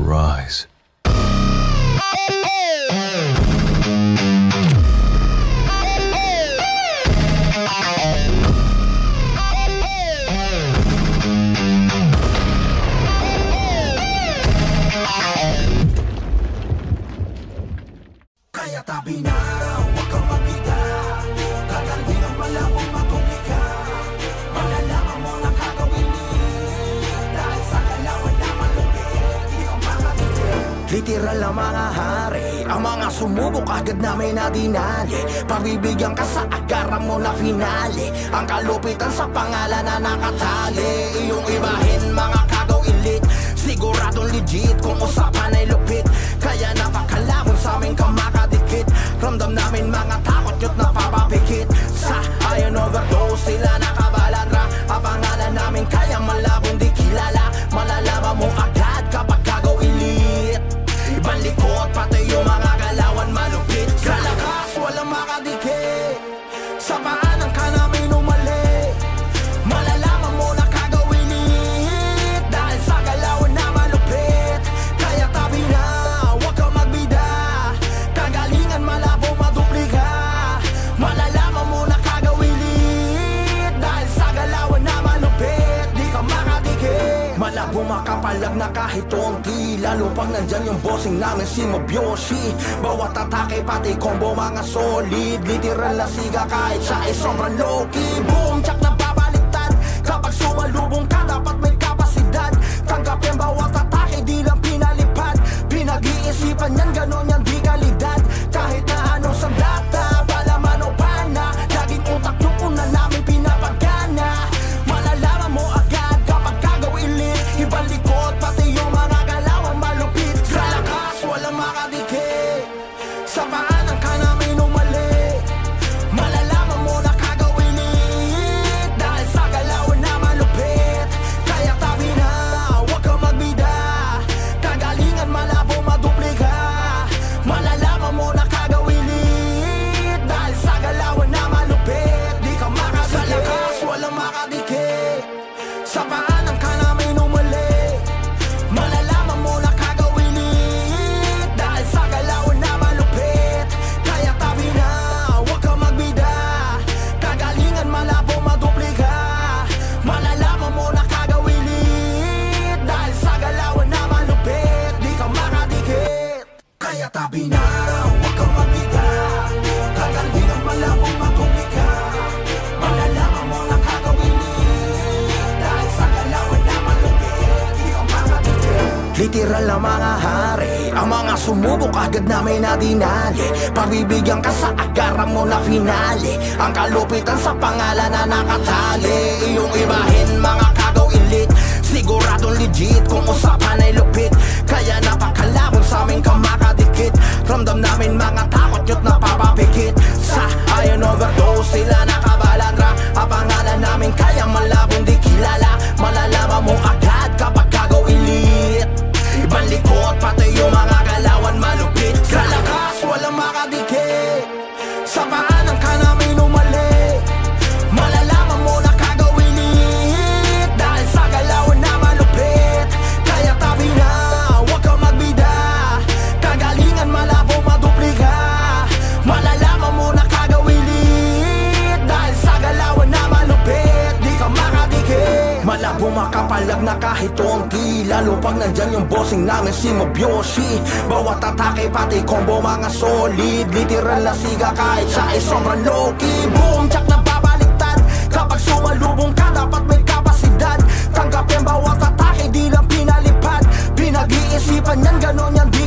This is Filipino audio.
rise. Kaya tabi na, huwag kang mabiga. Kagalingan malabong matulika. Malalaman mo na kagawin dahil sa galawan na malupit, di ka makatitin. Literal na mga hari, ang mga sumubok agad na may nadinali. Pagbibigyan ka sa agaran mo na finale. Ang kalupitan sa pangalan na nakatali. Iyong ibahin mga kagaw elite, siguradong legit kung usapan ay lupit. Kaya napakalamon sa aming kamakadikit. Ramdam namin mga takot yut na papapikit. Sa iron overdose sila nakabalandra. Ang pangalan namin kaya malabong di kilala. Malalaman mo agad kapag kagaw elite. Ibang likod pati yung mga galawan malupit. Sa lakas walang makadikit. Sa paanan ka namin umali. Malalaman mo na kagaw elite dahil sa galawan na malupit. Kaya tabi na, huwag kang magbida. Kagalingan malabo maduplika. Malalaman mo na kagaw elite dahil sa galawan na malupit, di ka makadikit. Malabo makapalag na kahit onti, lalo pag nandyan yung bossing namin si Mobyoshi. Bawat atake pati combo mga solid. Literal na siga kahit siya ay sobrang low-key. Boom, tsak na babaliktad. Kapag sumalubong ka dapat may kapasidad. Tanggapin bawat atake di lang pinalipad. Pinag-iisipan yan, ganon yan di kalidad. Kahit na anong sandata, palaman o pana, laging utak yung una namin pinapagana. Malalaman mo agad kapag kagaw elite. Ibang likod pati yung mga galawang malupit. Sa lakas walang makadikit. Sa paanan ka namin umali. Malalaman mo na kagaw elite dahil sa galawan na malupit. Kaya tabi na, huwag kang magbida. Kagalingan malabo maduplika. Malalaman mo na kagaw elite dahil sa galawan na malupit, di ka makadikit. Sa lakas walang makadikit. Sa paanan ka namin umali. Malalaman mo na kagaw elite dahil sa galawan na malupit. Kaya tabi na, huwag kang magbida. Kagalingan malabo maduplika. Malalaman mo na kagaw elite dahil sa galawan na malupit, di ka makadikit. Kaya tabi na, huwag kang magbida. Kagalingan malabo maduplika. Malalaman mo na kagaw elite dahil sa galawan na malupit, di ka makadikit. Literal na mga hari, ang mga sumubok agad na may nadinali. Pagbibigyan ka sa agaran mo na finale. Ang kalupitan sa pangalan na nakatali. Iyong ibahin mga kagaw elite, siguradong legit kung usapan ay lupit. Kaya napakalamon sa aming kamakadikit. Ramdam namin mga takot yut na papapikit. Sa iron overdose sila nakabalandra. Ang pangalan namin kaya malabong di kilala. Malalaman mo agad kapag kagaw elite. Ibang likod pati yung mga galawan malupit. Sa lakas walang makadikit. Sa paanan ka namin umali. Malalaman mo na kagaw elite dahil sa galawan na malupit. Kaya tabi na, huwag kang magbida. Kagalingan malabo maduplika. Malalaman mo na kagaw elite dahil sa galawan na malupit, di ka makadikit. Malabo makapalag na kahit onti, lalo pag nandyan yung bossing namin si Mobyoshi. Bawat atake pati combo mga solid. Literal na siga kahit siya ay sobrang low-key. Boom, tsak na babaliktad. Kapag sumalubong ka dapat may kapasidad. Tanggapin bawat atake di lang pinalipad. Pinag-iisipan yan, ganon yan di